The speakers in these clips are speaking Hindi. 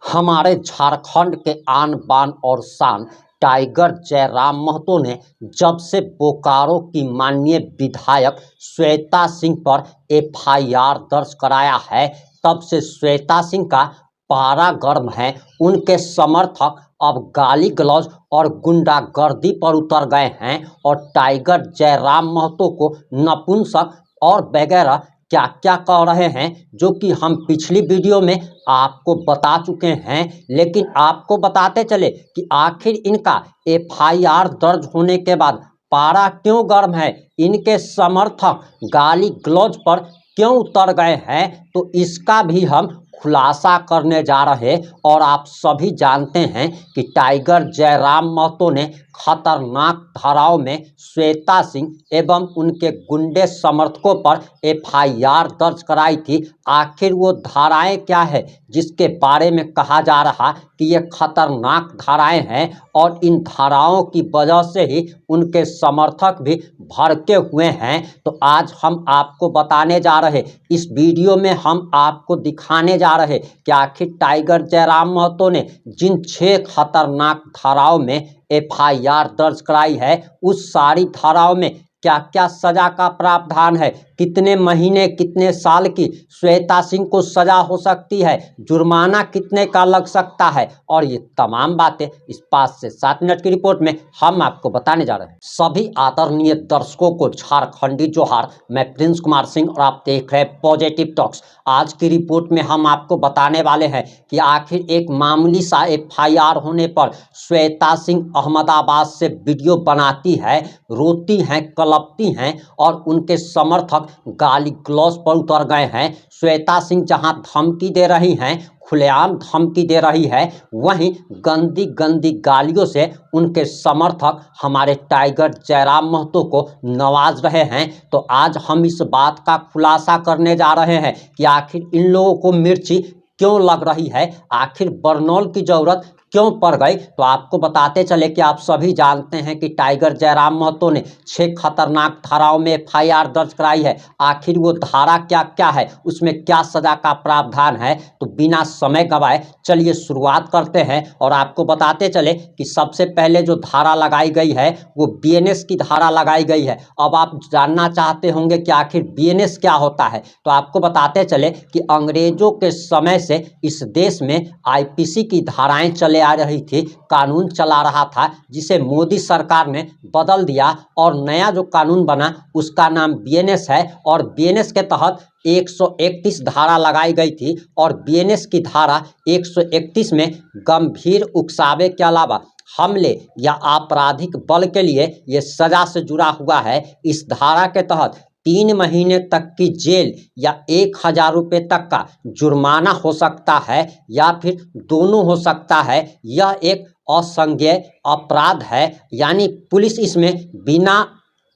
हमारे झारखंड के आन बान और शान टाइगर जयराम महतो ने जब से बोकारो की माननीय विधायक श्वेता सिंह पर एफआईआर दर्ज कराया है, तब से श्वेता सिंह का पारा गर्म है। उनके समर्थक अब गाली गलौज और गुंडागर्दी पर उतर गए हैं और टाइगर जयराम महतो को नपुंसक और वगैरह क्या क्या कह रहे हैं, जो कि हम पिछली वीडियो में आपको बता चुके हैं। लेकिन आपको बताते चले कि आखिर इनका एफआईआर दर्ज होने के बाद पारा क्यों गर्म है, इनके समर्थक गाली गलौज पर क्यों उतर गए हैं, तो इसका भी हम खुलासा करने जा रहे। और आप सभी जानते हैं कि टाइगर जयराम महतो ने खतरनाक धाराओं में श्वेता सिंह एवं उनके गुंडे समर्थकों पर एफआईआर दर्ज कराई थी। आखिर वो धाराएं क्या है जिसके बारे में कहा जा रहा कि ये खतरनाक धाराएं हैं और इन धाराओं की वजह से ही उनके समर्थक भी भड़के हुए हैं। तो आज हम आपको बताने जा रहे, इस वीडियो में हम आपको दिखाने जा रहे कि आखिर टाइगर जयराम महतो ने जिन 6 खतरनाक धाराओं में एफआईआर दर्ज कराई है, उस सारी धाराओं में क्या क्या सजा का प्रावधान है, कितने महीने कितने साल की श्वेता सिंह को सजा हो सकती है, जुर्माना कितने का लग सकता है, और ये तमाम बातें इस 5 से 7 मिनट की रिपोर्ट में हम आपको बताने जा रहे हैं। सभी आदरणीय दर्शकों को झारखंडी जोहार। मैं प्रिंस कुमार सिंह और आप देख रहे हैं पॉजिटिव टॉक्स। आज की रिपोर्ट में हम आपको बताने वाले हैं कि आखिर एक मामूली सा एफआईआर होने पर श्वेता सिंह अहमदाबाद से वीडियो बनाती है, रोती हैं, कलपती हैं और उनके समर्थक गाली गलौज पर उतर गए हैं। श्वेता सिंह जहां धमकी दे रही हैं, खुलेआम धमकी दे रही है, वहीं गंदी गंदी गालियों से उनके समर्थक हमारे टाइगर जयराम महतो को नवाज रहे हैं। तो आज हम इस बात का खुलासा करने जा रहे हैं कि आखिर इन लोगों को मिर्ची क्यों लग रही है, आखिर बरनौल की जरूरत क्यों पड़ गई। तो आपको बताते चले कि आप सभी जानते हैं कि टाइगर जयराम महतो ने 6 खतरनाक धाराओं में एफआईआर दर्ज कराई है। आखिर वो धारा क्या क्या है, उसमें क्या सजा का प्रावधान है, तो बिना समय गवाए चलिए शुरुआत करते हैं। और आपको बताते चले कि सबसे पहले जो धारा लगाई गई है वो बीएनएस की धारा लगाई गई है। अब आप जानना चाहते होंगे कि आखिर बीएनएस क्या होता है, तो आपको बताते चले कि अंग्रेजों के समय से इस देश में आईपीसी की धाराएं चले आ रही थी, कानून चला रहा था, जिसे मोदी सरकार ने बदल दिया और नया जो कानून बना उसका नाम बीएनएस है। और बीएनएस के तहत 131 धारा लगाई गई थी और बीएनएस की धारा 131 में गंभीर उकसावे के अलावा हमले या आपराधिक बल के लिए ये सजा से जुड़ा हुआ है। इस धारा के तहत 3 महीने तक की जेल या 1000 रुपये तक का जुर्माना हो सकता है या फिर दोनों हो सकता है। यह एक असंज्ञेय अपराध है, यानी पुलिस इसमें बिना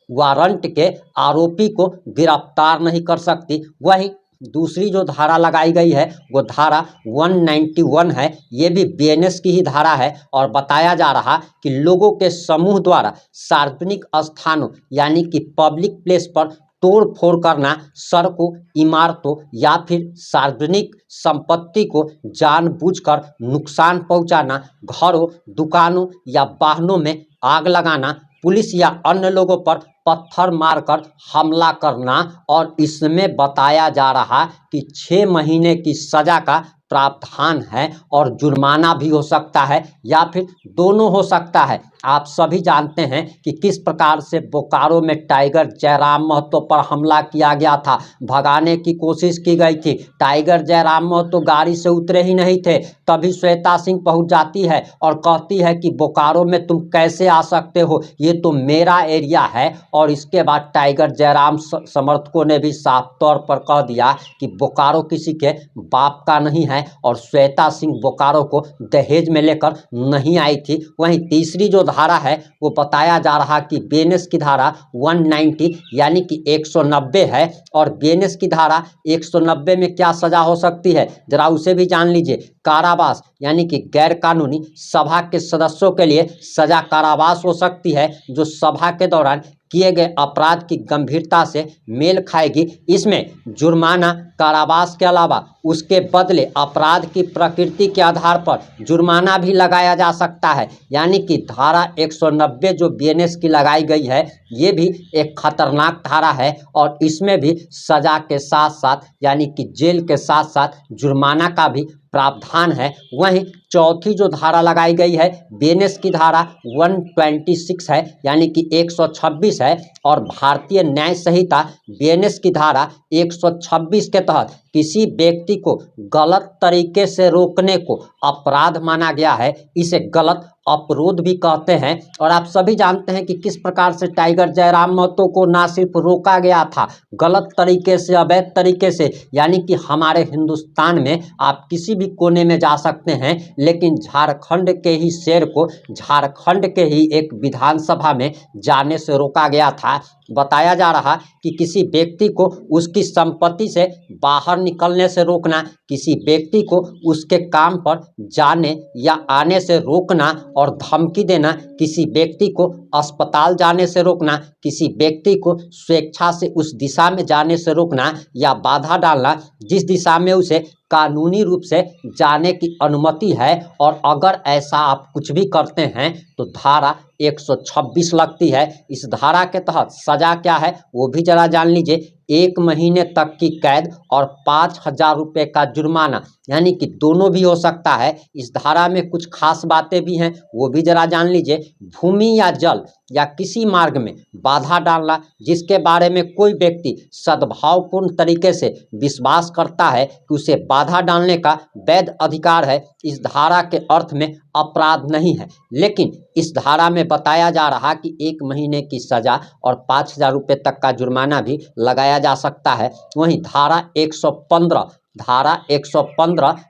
वारंट के आरोपी को गिरफ्तार नहीं कर सकती। वहीं दूसरी जो धारा लगाई गई है वो धारा 191 है, ये भी बीएनएस की ही धारा है और बताया जा रहा कि लोगों के समूह द्वारा सार्वजनिक स्थानों यानी कि पब्लिक प्लेस पर तोड़ फोड़ करना, सड़कों, इमारतों या फिर सार्वजनिक संपत्ति को जानबूझकर नुकसान पहुंचाना, घरों, दुकानों या वाहनों में आग लगाना, पुलिस या अन्य लोगों पर पत्थर मारकर हमला करना। और इसमें बताया जा रहा कि 6 महीने की सजा का प्रावधान है और जुर्माना भी हो सकता है या फिर दोनों हो सकता है। आप सभी जानते हैं कि किस प्रकार से बोकारो में टाइगर जयराम महतो पर हमला किया गया था, भगाने की कोशिश की गई थी। टाइगर जयराम महतो गाड़ी से उतरे ही नहीं थे, तभी श्वेता सिंह पहुंच जाती है और कहती है कि बोकारो में तुम कैसे आ सकते हो, ये तो मेरा एरिया है। और इसके बाद टाइगर जयराम समर्थकों ने भी साफ तौर पर कह दिया कि बोकारो किसी के बाप का नहीं है और श्वेता सिंह बोकारो को दहेज में लेकर नहीं आई थी। वहीं तीसरी जो धारा है वो बताया जा रहा कि बीएनएस की धारा 190 यानी कि 190 है। और बीएनएस की धारा 190 में क्या सजा हो सकती है, जरा उसे भी जान लीजिए। कारावास यानी कि गैर कानूनी सभा के सदस्यों के लिए सजा कारावास हो सकती है, जो सभा के दौरान किए गए अपराध की गंभीरता से मेल खाएगी। इसमें जुर्माना कारावास के अलावा उसके बदले अपराध की प्रकृति के आधार पर जुर्माना भी लगाया जा सकता है। यानी कि धारा 190 जो बीएनएस की लगाई गई है, ये भी एक खतरनाक धारा है और इसमें भी सजा के साथ साथ यानी कि जेल के साथ साथ जुर्माना का भी प्रावधान है। वहीं चौथी जो धारा लगाई गई है बीएनएस की धारा 126 है, यानी कि 126 है, और भारतीय न्याय संहिता बीएनएस की धारा 126 के तहत किसी व्यक्ति को गलत तरीके से रोकने को अपराध माना गया है। इसे गलत अपरोध भी कहते हैं। और आप सभी जानते हैं कि किस प्रकार से टाइगर जयराम महतो को ना सिर्फ रोका गया था गलत तरीके से, अवैध तरीके से, यानी कि हमारे हिंदुस्तान में आप किसी भी कोने में जा सकते हैं, लेकिन झारखंड के ही शेर को झारखंड के ही एक विधानसभा में जाने से रोका गया था। बताया जा रहा कि किसी व्यक्ति को उसकी संपत्ति से बाहर निकलने से रोकना, किसी व्यक्ति को उसके काम पर जाने या आने से रोकना और धमकी देना, किसी व्यक्ति को अस्पताल जाने से रोकना, किसी व्यक्ति को स्वेच्छा से उस दिशा में जाने से रोकना या बाधा डालना जिस दिशा में उसे कानूनी रूप से जाने की अनुमति है। और अगर ऐसा आप कुछ भी करते हैं तो धारा 126 लगती है। इस धारा के तहत सजा क्या है वो भी जरा जान लीजिए। 1 महीने तक की कैद और 5,000 रुपये का जुर्माना, यानी कि दोनों भी हो सकता है। इस धारा में कुछ खास बातें भी हैं, वो भी जरा जान लीजिए। भूमि या जल या किसी मार्ग में बाधा डालना जिसके बारे में कोई व्यक्ति सद्भावपूर्ण तरीके से विश्वास करता है कि उसे बाधा डालने का वैध अधिकार है, इस धारा के अर्थ में अपराध नहीं है। लेकिन इस धारा में बताया जा रहा कि 1 महीने की सजा और 5,000 रुपये तक का जुर्माना भी लगाया जा सकता है। वहीं धारा 115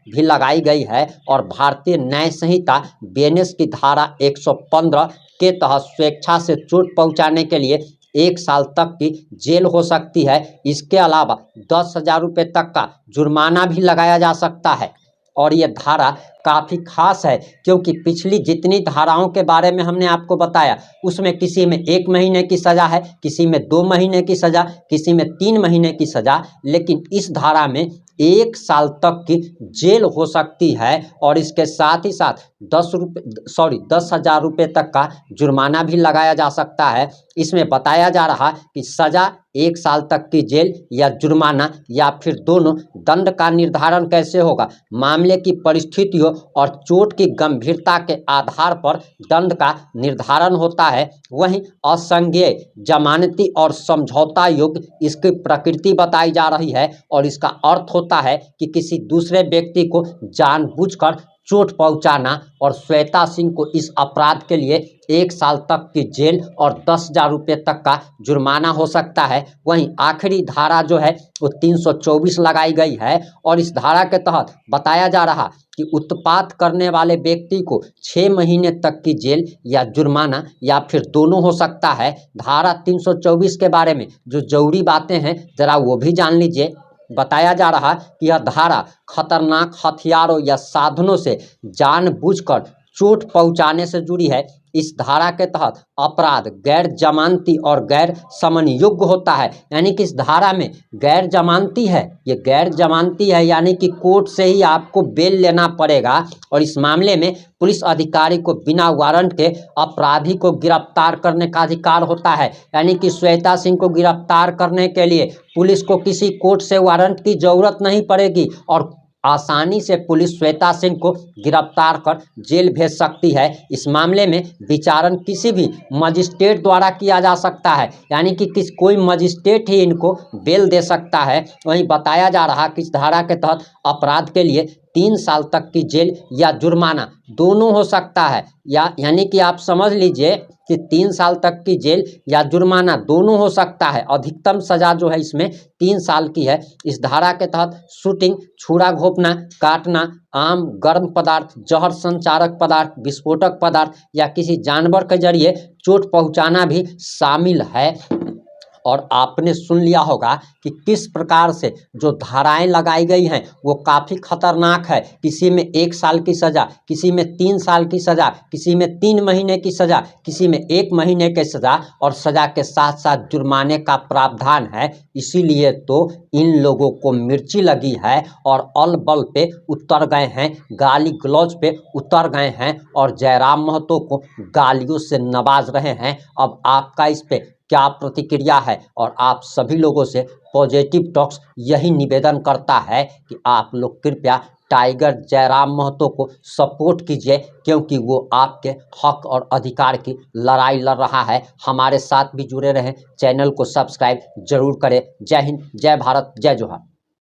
भी लगाई गई है और भारतीय न्याय संहिता बीएनएस की धारा 115 के तहत स्वेच्छा से चोट पहुंचाने के लिए 1 साल तक की जेल हो सकती है। इसके अलावा 10,000 रुपये तक का जुर्माना भी लगाया जा सकता है। और ये धारा काफ़ी खास है क्योंकि पिछली जितनी धाराओं के बारे में हमने आपको बताया उसमें किसी में 1 महीने की सज़ा है, किसी में 2 महीने की सज़ा, किसी में 3 महीने की सज़ा, लेकिन इस धारा में 1 साल तक की जेल हो सकती है और इसके साथ ही साथ 10,000 रुपये तक का जुर्माना भी लगाया जा सकता है। इसमें बताया जा रहा कि सज़ा 1 साल तक की जेल या जुर्माना या फिर दोनों, दंड का निर्धारण कैसे होगा, मामले की परिस्थितियों और चोट की गंभीरता के आधार पर दंड का निर्धारण होता है। वहीं असंज्ञेय, जमानती और समझौता योग्य इसकी प्रकृति बताई जा रही है और इसका अर्थ होता है कि किसी दूसरे व्यक्ति को जानबूझकर चोट पहुंचाना। और श्वेता सिंह को इस अपराध के लिए 1 साल तक की जेल और 10,000 रुपये तक का जुर्माना हो सकता है। वहीं आखिरी धारा जो है वो 324 लगाई गई है और इस धारा के तहत बताया जा रहा कि उत्पात करने वाले व्यक्ति को 6 महीने तक की जेल या जुर्माना या फिर दोनों हो सकता है। धारा 324 के बारे में जो जरूरी बातें हैं जरा वो भी जान लीजिए। बताया जा रहा कि यह धारा खतरनाक हथियारों या साधनों से जानबूझकर चोट पहुंचाने से जुड़ी है। इस धारा के तहत अपराध गैर जमानती और गैर समन योग्य होता है, यानी कि इस धारा में गैर जमानती है, ये गैर जमानती है यानी कि कोर्ट से ही आपको बेल लेना पड़ेगा और इस मामले में पुलिस अधिकारी को बिना वारंट के अपराधी को गिरफ्तार करने का अधिकार होता है। यानी कि श्वेता सिंह को गिरफ्तार करने के लिए पुलिस को किसी कोर्ट से वारंट की जरूरत नहीं पड़ेगी और आसानी से पुलिस श्वेता सिंह को गिरफ्तार कर जेल भेज सकती है। इस मामले में विचारण किसी भी मजिस्ट्रेट द्वारा किया जा सकता है, यानी कि कोई मजिस्ट्रेट ही इनको बेल दे सकता है। वहीं बताया जा रहा कि इस धारा के तहत अपराध के लिए 3 साल तक की जेल या जुर्माना दोनों हो सकता है, यानी कि आप समझ लीजिए कि 3 साल तक की जेल या जुर्माना दोनों हो सकता है। अधिकतम सजा जो है इसमें 3 साल की है। इस धारा के तहत शूटिंग, छुरा घोंपना, काटना, आम, गर्म पदार्थ, जहर संचारक पदार्थ, विस्फोटक पदार्थ या किसी जानवर के जरिए चोट पहुंचाना भी शामिल है। और आपने सुन लिया होगा कि किस प्रकार से जो धाराएं लगाई गई हैं वो काफ़ी खतरनाक है। किसी में 1 साल की सज़ा, किसी में 3 साल की सज़ा, किसी में 3 महीने की सज़ा, किसी में 1 महीने की सज़ा और सज़ा के साथ साथ जुर्माने का प्रावधान है। इसीलिए तो इन लोगों को मिर्ची लगी है और अल बल पे उतर गए हैं, गाली गलौज पे उतर गए हैं और जयराम महतो को गालियों से नवाज रहे हैं। अब आपका इस पे क्या प्रतिक्रिया है? और आप सभी लोगों से पॉजिटिव टॉक्स यही निवेदन करता है कि आप लोग कृपया टाइगर जयराम महतो को सपोर्ट कीजिए, क्योंकि वो आपके हक और अधिकार की लड़ाई लड़ रहा है। हमारे साथ भी जुड़े रहें, चैनल को सब्सक्राइब जरूर करें। जय हिंद, जय भारत, जय जोहार।